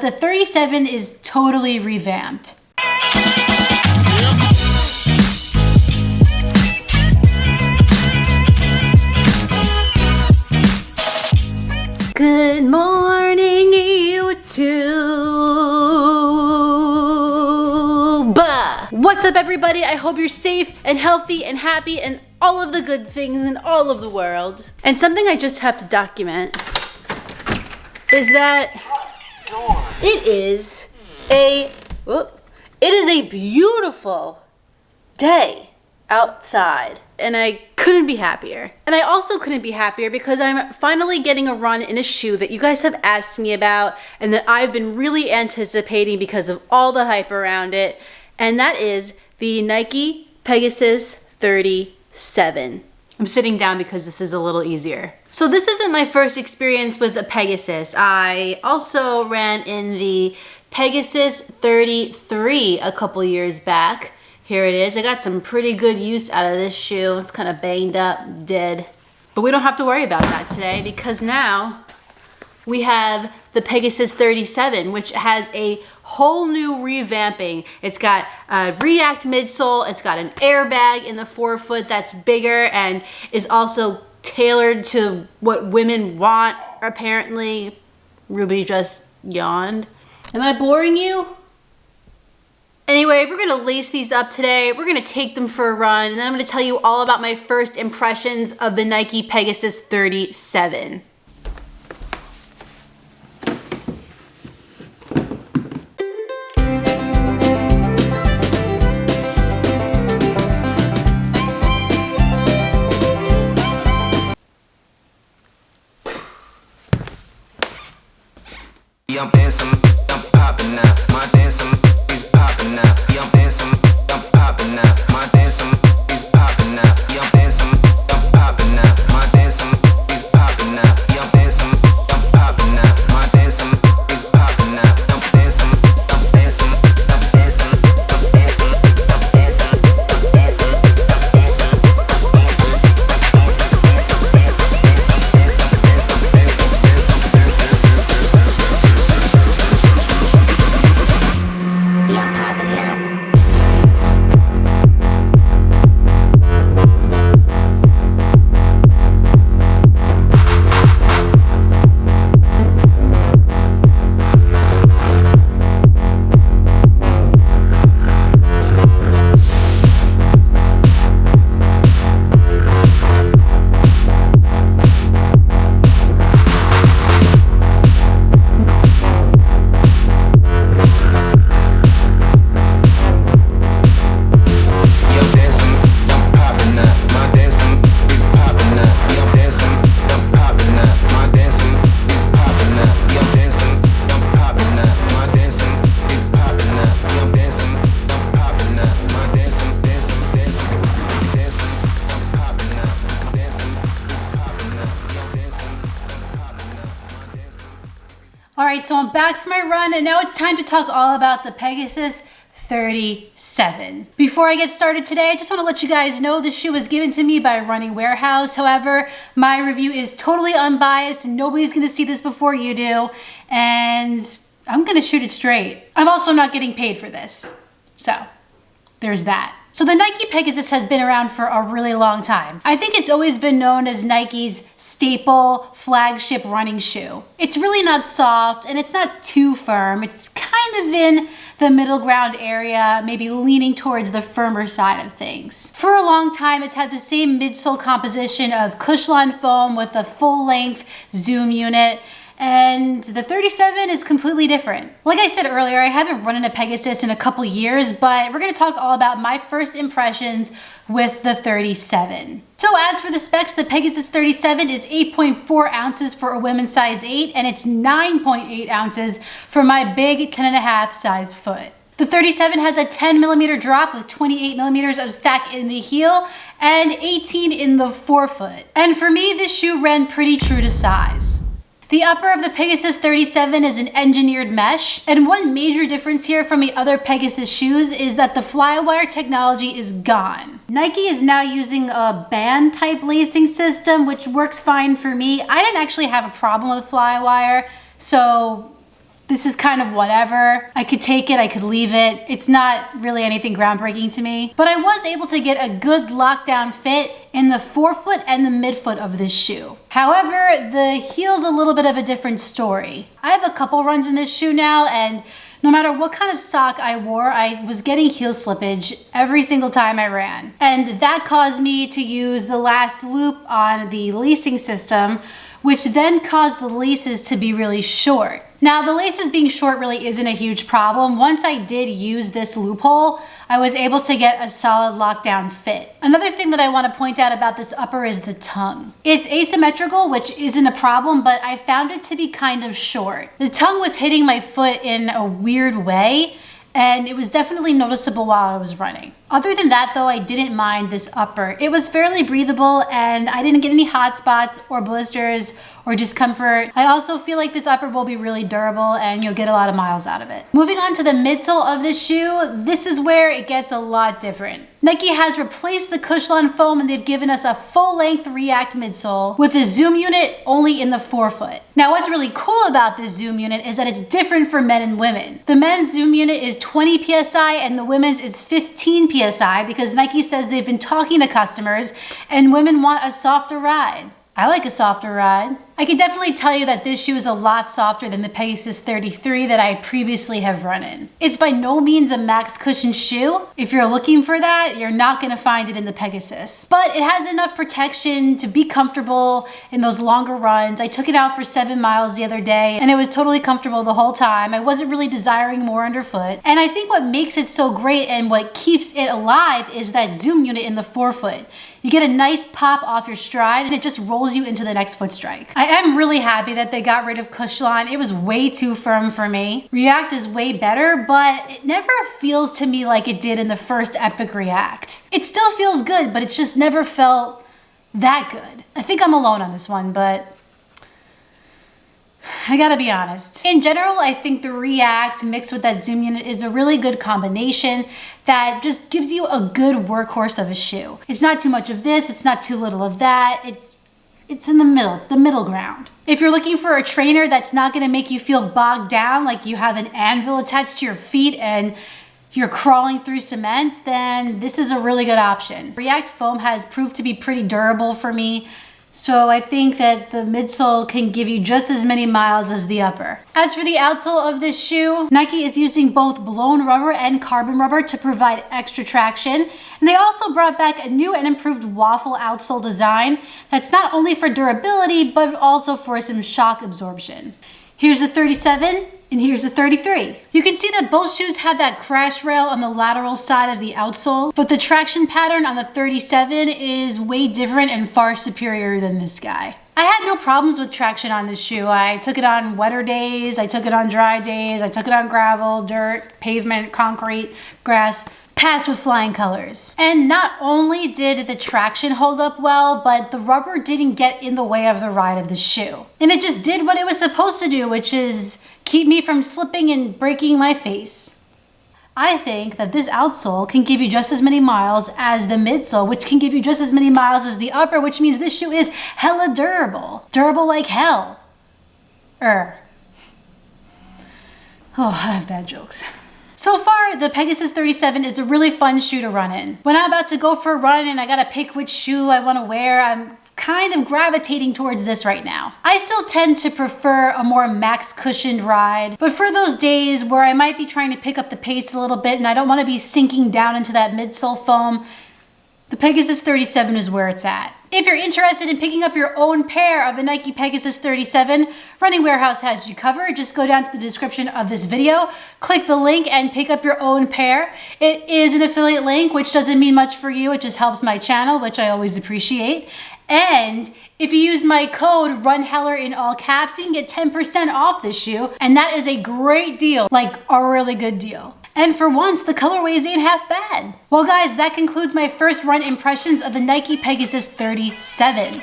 The 37 is totally revamped. Good morning, YouTube. What's up, everybody? I hope you're safe and healthy and happy and all of the good things in all of the world. And something I just have to document is that it is a beautiful day outside, and I couldn't be happier. And I also couldn't be happier because I'm finally getting a run in a shoe that you guys have asked me about and that I've been really anticipating because of all the hype around it, and that is the Nike Pegasus 37. I'm sitting down because this is a little easier. So this isn't my first experience with a Pegasus. I also ran in the Pegasus 33 a couple years back. Here it is. I got some pretty good use out of this shoe. It's kind of banged up, dead. But we don't have to worry about that today because now we have the Pegasus 37, which has a whole new revamping. It's got a React midsole. It's got an airbag in the forefoot that's bigger and is also tailored to what women want, apparently. Ruby just yawned. Am I boring you? Anyway, we're gonna lace these up today. We're gonna take them for a run, and then I'm gonna tell you all about my first impressions of the Nike Pegasus 37. I'm dancing, I'm popping now. My dancing is popping now. I'm dancing, I'm popping now. My dancing is popping now. I'm dancing, I'm popping now. My dancing is popping now. I'm dancing, I'm popping now. My dancing is popping now. I'm dancing, I'm dancing, I'm dancing, I'm dancing, I'm dancing, I'm dancing, Alright, so I'm back from my run, and now it's time to talk all about the Pegasus 37. Before I get started today, I just want to let you guys know this shoe was given to me by Running Warehouse. However, my review is totally unbiased, and nobody's going to see this before you do, and I'm going to shoot it straight. I'm also not getting paid for this, so there's that. So the Nike Pegasus has been around for a really long time. I think it's always been known as Nike's staple flagship running shoe. It's really not soft and it's not too firm. It's kind of in the middle ground area, maybe leaning towards the firmer side of things. For a long time, it's had the same midsole composition of Cushlon foam with a full-length zoom unit, and the 37 is completely different. Like I said earlier, I haven't run in a Pegasus in a couple years, but we're gonna talk all about my first impressions with the 37. So as for the specs, the Pegasus 37 is 8.4 ounces for a women's size 8, and it's 9.8 ounces for my big 10.5 size foot. The 37 has a 10 millimeter drop with 28 millimeters of stack in the heel and 18 in the forefoot. And for me, this shoe ran pretty true to size. The upper of the Pegasus 37 is an engineered mesh, and one major difference here from the other Pegasus shoes is that the Flywire technology is gone. Nike is now using a band type lacing system, which works fine for me. I didn't actually have a problem with Flywire, so This is kind of whatever. I could take it, I could leave it. It's not really anything groundbreaking to me. But I was able to get a good lockdown fit in the forefoot and the midfoot of this shoe. However, the heel's a little bit of a different story. I have a couple runs in this shoe now, and no matter what kind of sock I wore, I was getting heel slippage every single time I ran. And that caused me to use the last loop on the lacing system, which then caused the laces to be really short. Now, the laces being short really isn't a huge problem. Once I did use this loophole, I was able to get a solid lockdown fit. Another thing that I want to point out about this upper is the tongue. It's asymmetrical, which isn't a problem, but I found it to be kind of short. The tongue was hitting my foot in a weird way, and it was definitely noticeable while I was running. Other than that though, I didn't mind this upper. It was fairly breathable and I didn't get any hot spots or blisters or discomfort. I also feel like this upper will be really durable and you'll get a lot of miles out of it. Moving on to the midsole of this shoe, this is where it gets a lot different. Nike has replaced the Cushlon foam and they've given us a full-length React midsole with a zoom unit only in the forefoot. Now what's really cool about this zoom unit is that it's different for men and women. The men's zoom unit is 20 PSI and the women's is 15 PSI because Nike says they've been talking to customers and women want a softer ride. I like a softer ride. I can definitely tell you that this shoe is a lot softer than the Pegasus 33 that I previously have run in. It's by no means a max cushion shoe. If you're looking for that, you're not gonna find it in the Pegasus. But it has enough protection to be comfortable in those longer runs. I took it out for 7 miles the other day and it was totally comfortable the whole time. I wasn't really desiring more underfoot. And I think what makes it so great and what keeps it alive is that zoom unit in the forefoot. You get a nice pop off your stride and it just rolls you into the next foot strike. I am really happy that they got rid of Cushlon. It was way too firm for me. React is way better, but it never feels to me like it did in the first Epic React. It still feels good, but it's just never felt that good. I think I'm alone on this one, but I gotta be honest. In general, I think the React mixed with that zoom unit is a really good combination that just gives you a good workhorse of a shoe. It's not too much of this, it's not too little of that. It's in the middle, it's the middle ground. If you're looking for a trainer that's not gonna make you feel bogged down like you have an anvil attached to your feet and you're crawling through cement, then this is a really good option. React foam has proved to be pretty durable for me. So I think that the midsole can give you just as many miles as the upper. As for the outsole of this shoe, Nike is using both blown rubber and carbon rubber to provide extra traction. And they also brought back a new and improved waffle outsole design that's not only for durability, but also for some shock absorption. Here's a 37 and here's a 33. You can see that both shoes have that crash rail on the lateral side of the outsole, but the traction pattern on the 37 is way different and far superior than this guy. I had no problems with traction on this shoe. I took it on wetter days, I took it on dry days, I took it on gravel, dirt, pavement, concrete, grass. Passed with flying colors. And not only did the traction hold up well, but the rubber didn't get in the way of the ride of the shoe. And it just did what it was supposed to do, which is keep me from slipping and breaking my face. I think that this outsole can give you just as many miles as the midsole, which can give you just as many miles as the upper, which means this shoe is hella durable. Durable like hell. Oh, I have bad jokes. So far, the Pegasus 37 is a really fun shoe to run in. When I'm about to go for a run and I gotta pick which shoe I wanna wear, I'm kind of gravitating towards this right now. I still tend to prefer a more max cushioned ride, but for those days where I might be trying to pick up the pace a little bit and I don't wanna be sinking down into that midsole foam, the Pegasus 37 is where it's at. If you're interested in picking up your own pair of a Nike Pegasus 37, Running Warehouse has you covered. Just go down to the description of this video, click the link and pick up your own pair. It is an affiliate link, which doesn't mean much for you. It just helps my channel, which I always appreciate. And if you use my code RUNHELLER in all caps, you can get 10% off this shoe. And that is a great deal, like a really good deal. And for once, the colorways ain't half bad. Well guys, that concludes my first run impressions of the Nike Pegasus 37.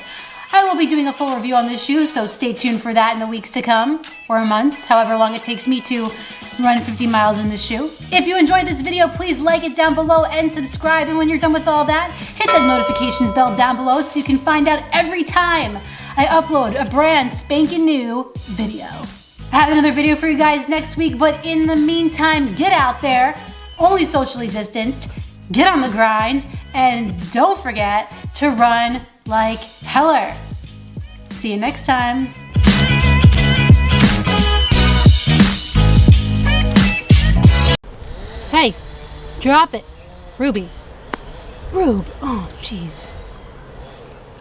I will be doing a full review on this shoe, so stay tuned for that in the weeks to come, or months, however long it takes me to run 50 miles in this shoe. If you enjoyed this video, please like it down below and subscribe. And when you're done with all that, hit that notifications bell down below so you can find out every time I upload a brand spanking new video. I have another video for you guys next week, but in the meantime, get out there, only socially distanced, get on the grind, and don't forget to run like heller. See you next time. Hey, drop it. Ruby. Rube. Oh, jeez.